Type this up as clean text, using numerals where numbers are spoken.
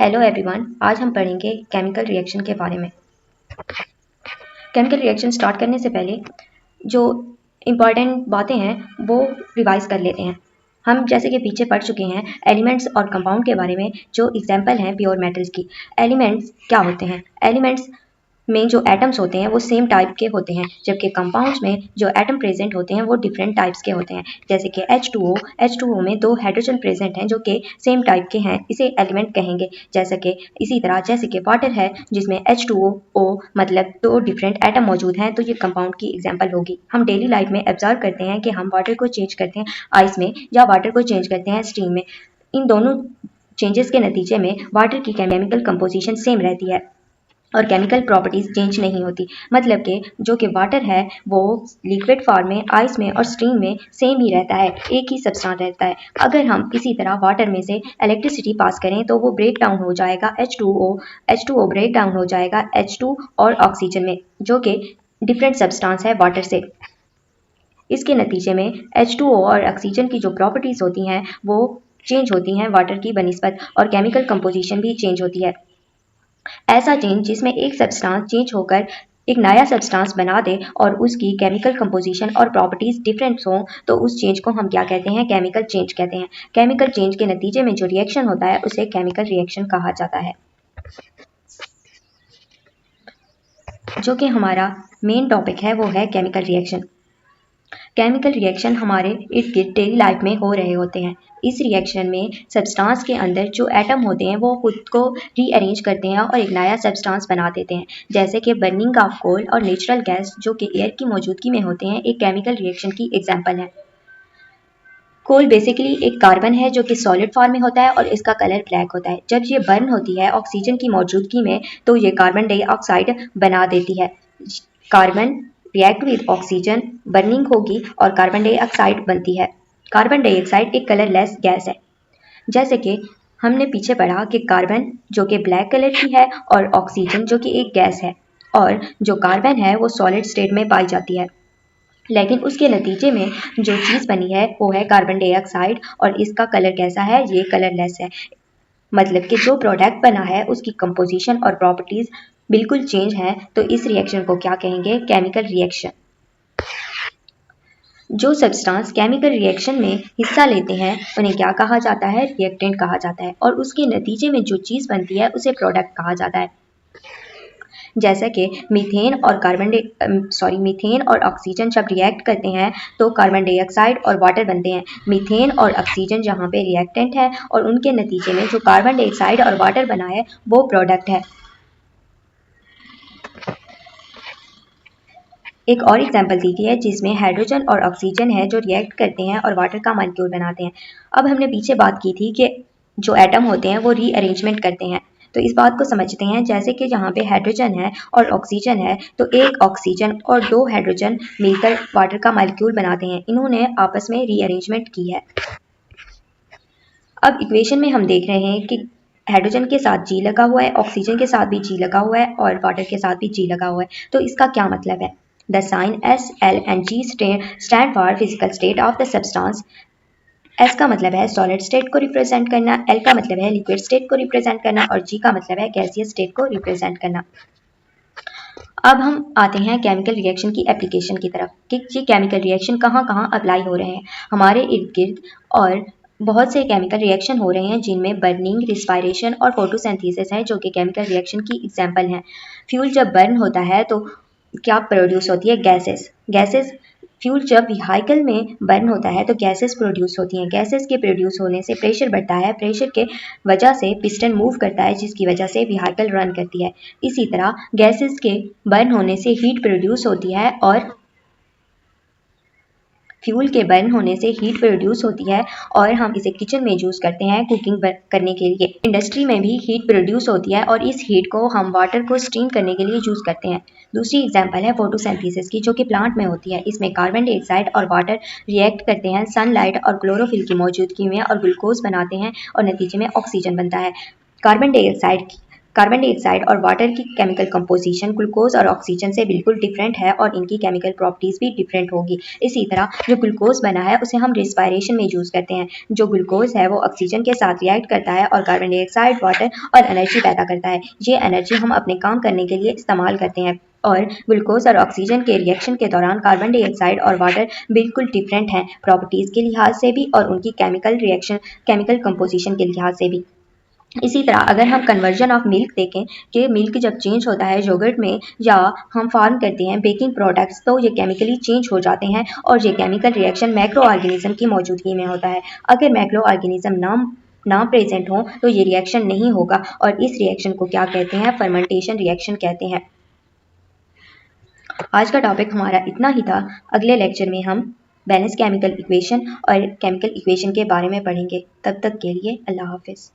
Hello everyone, आज हम पढ़ेंगे केमिकल रिएक्शन के बारे में। केमिकल रिएक्शन स्टार्ट करने से पहले जो इम्पॉर्टेंट बातें हैं वो रिवाइज कर लेते हैं। हम जैसे कि पीछे पढ़ चुके हैं एलिमेंट्स और कंपाउंड के बारे में, जो एग्जांपल हैं प्योर मेटल्स की। एलिमेंट्स क्या होते हैं? एलिमेंट्स में जो एटम्स होते हैं वो सेम टाइप के होते हैं, जबकि कंपाउंड्स में जो एटम प्रेजेंट होते हैं वो डिफरेंट टाइप्स के होते हैं। जैसे कि H2O में दो हाइड्रोजन प्रेजेंट हैं जो कि सेम टाइप के हैं, इसे एलिमेंट कहेंगे। जैसे कि इसी तरह जैसे कि वाटर है जिसमें H2O मतलब दो डिफरेंट एटम मौजूद हैं, तो ये कंपाउंड की एग्जाम्पल होगी। हम डेली लाइफ में ऑब्जर्व करते हैं कि हम वाटर को चेंज करते हैं आइस में या वाटर को चेंज करते हैं स्टीम में। इन दोनों चेंजेस के नतीजे में वाटर की केमिकल कंपोजिशन सेम रहती है और केमिकल प्रॉपर्टीज चेंज नहीं होती। मतलब कि जो कि वाटर है वो लिक्विड फॉर्म में, आइस में और स्ट्रीम में सेम ही रहता है, एक ही सब्सटेंस रहता है। अगर हम इसी तरह वाटर में से इलेक्ट्रिसिटी पास करें तो वो ब्रेक डाउन हो जाएगा H2O ब्रेक डाउन हो जाएगा H2 और ऑक्सीजन में, जो कि डिफरेंट सब्सटेंस है वाटर से। इसके नतीजे में H2O और ऑक्सीजन की जो प्रॉपर्टीज होती हैं वो चेंज होती हैं वाटर की बनिस्बत, और केमिकल कंपोजिशन भी चेंज होती है। ऐसा चेंज जिसमें एक सब्सटेंस चेंज होकर एक नया सब्सटेंस बना दे और उसकी केमिकल कंपोजिशन और प्रॉपर्टीज डिफरेंट हों, तो उस चेंज को हम क्या कहते हैं? केमिकल चेंज कहते हैं। केमिकल चेंज के नतीजे में जो रिएक्शन होता है उसे केमिकल रिएक्शन कहा जाता है। जो कि हमारा मेन टॉपिक है वो है केमिकल रिएक्शन। केमिकल रिएक्शन हमारे इर्द गिर्द डेली लाइफ में हो रहे होते हैं। इस रिएक्शन में सब्सटेंस के अंदर जो एटम होते हैं वो खुद को रीअरेंज करते हैं और एक नया सब्सटेंस बना देते हैं। जैसे कि बर्निंग ऑफ कोल और नेचुरल गैस जो कि एयर की मौजूदगी में होते हैं, एक केमिकल रिएक्शन की एग्जाम्पल है। कोल बेसिकली एक कार्बन है जो कि सॉलिड फॉर्म में होता है और इसका कलर ब्लैक होता है। जब ये बर्न होती है ऑक्सीजन की मौजूदगी में तो ये कार्बन डाइऑक्साइड बना देती है। Carbon react with oxygen, burning होगी और कार्बन डाइऑक्साइड बनती है। कार्बन डाइऑक्साइड एक कलरलेस गैस है। जैसे कि हमने पीछे पढ़ा कि कार्बन जो कि ब्लैक कलर की है और ऑक्सीजन जो कि एक गैस है, और जो कार्बन है वो सॉलिड स्टेट में पाई जाती है। लेकिन उसके नतीजे में जो चीज़ बनी है वो है कार्बन डाइऑक्साइड, और इसका कलर कैसा है? ये कलरलेस है। मतलब कि जो प्रोडक्ट बना है उसकी कंपोजिशन और प्रॉपर्टीज बिल्कुल चेंज है, तो इस रिएक्शन को क्या कहेंगे? Chemical reaction. जो सब्सटेंस केमिकल रिएक्शन में हिस्सा लेते हैं उन्हें क्या कहा जाता है? रिएक्टेंट कहा जाता है। और उसके नतीजे में जो चीज़ बनती है उसे प्रोडक्ट कहा जाता है। जैसा कि मीथेन और ऑक्सीजन जब रिएक्ट करते हैं तो कार्बन डाइऑक्साइड और वाटर बनते हैं। मीथेन और ऑक्सीजन जहाँ पे रिएक्टेंट है और उनके नतीजे में जो कार्बन डाइऑक्साइड और वाटर बना है वो प्रोडक्ट है। एक और एग्जांपल दी गई है जिसमें हाइड्रोजन और ऑक्सीजन है जो रिएक्ट करते हैं और वाटर का मॉलिक्यूल बनाते हैं। अब हमने पीछे बात की थी कि जो एटम होते हैं वो रीअरेंजमेंट करते हैं, तो इस बात को समझते हैं। जैसे कि जहाँ पे हाइड्रोजन है और ऑक्सीजन है तो एक ऑक्सीजन और दो हाइड्रोजन मिलकर वाटर का मॉलिक्यूल बनाते हैं। इन्होंने आपस में रीअरेंजमेंट की है। अब इक्वेशन में हम देख रहे हैं कि हाइड्रोजन के साथ G लगा हुआ है, ऑक्सीजन के साथ भी G लगा हुआ है और वाटर के साथ भी G लगा हुआ है। तो इसका क्या मतलब है? The sign S, L and G stand for physical state of the substance. S का मतलब है सॉलिड स्टेट को रिप्रेजेंट करना, L का मतलब है लिक्विड स्टेट को रिप्रेजेंट करना और G का मतलब है गैसियस स्टेट को रिप्रेजेंट करना। अब हम आते हैं केमिकल रिएक्शन की एप्लीकेशन की तरफ कि ये केमिकल रिएक्शन कहाँ कहाँ अप्लाई हो रहे हैं हमारे इर्द गिर्द। और बहुत से केमिकल रिएक्शन हो रहे हैं जिनमें बर्निंग, रिस्पायरेशन और फोटोसिंथेसिस है, जो कि केमिकल रिएक्शन की एग्जांपल हैं। फ्यूल जब बर्न होता है तो क्या प्रोड्यूस होती है? गैसेस। फ्यूल जब व्हीकल में बर्न होता है तो गैसेस प्रोड्यूस होती हैं। गैसेस के प्रोड्यूस होने से प्रेशर बढ़ता है, प्रेशर के वजह से पिस्टन मूव करता है जिसकी वजह से व्हीकल रन करती है। इसी तरह गैसेस के बर्न होने से हीट प्रोड्यूस होती है और फ्यूल के बर्न होने से हीट प्रोड्यूस होती है और हम इसे किचन में यूज़ करते हैं कुकिंग करने के लिए। इंडस्ट्री में भी हीट प्रोड्यूस होती है और इस हीट को हम वाटर को स्टीम करने के लिए यूज़ करते हैं। दूसरी एग्जांपल है फोटोसिंथेसिस की, जो कि प्लांट में होती है। इसमें कार्बन डाइऑक्साइड और वाटर रिएक्ट करते हैं सनलाइट और क्लोरोफिल की मौजूदगी में और ग्लूकोज बनाते हैं और नतीजे में ऑक्सीजन बनता है। कार्बन डाइऑक्साइड कार्बन डाइऑक्साइड और वाटर की केमिकल कंपोजिशन ग्लूकोज और ऑक्सीजन से बिल्कुल डिफरेंट है और इनकी केमिकल प्रॉपर्टीज भी डिफरेंट होगी। इसी तरह जो ग्लूकोज बना है उसे हम रिस्पायरेशन में यूज़ करते हैं। जो ग्लूकोज है वो ऑक्सीजन के साथ रिएक्ट करता है और कार्बन डाइऑक्साइड, वाटर और एनर्जी पैदा करता है। ये एनर्जी हम अपने काम करने के लिए इस्तेमाल करते हैं। और ग्लूकोज और ऑक्सीजन के रिएक्शन के दौरान कार्बन डाइऑक्साइड और वाटर बिल्कुल डिफरेंट हैं, प्रॉपर्टीज़ के लिहाज से भी और उनकी केमिकल कंपोजिशन के लिहाज से भी। इसी तरह अगर हम कन्वर्जन ऑफ मिल्क देखें कि मिल्क जब चेंज होता है योगर्ट में या हम फार्म करते हैं बेकिंग प्रोडक्ट्स, तो ये केमिकली चेंज हो जाते हैं और ये केमिकल रिएक्शन मैक्रो ऑर्गेनिज्म की मौजूदगी में होता है। अगर मैक्रो ऑर्गेनिज्म ना प्रेजेंट हो तो ये रिएक्शन नहीं होगा और इस रिएक्शन को क्या कहते हैं? फर्मेंटेशन रिएक्शन कहते हैं। आज का टॉपिक हमारा इतना ही था। अगले लेक्चर में हम बैलेंस केमिकल इक्वेशन और केमिकल इक्वेशन के बारे में पढ़ेंगे। तब तक के लिए अल्लाह हाफिज़।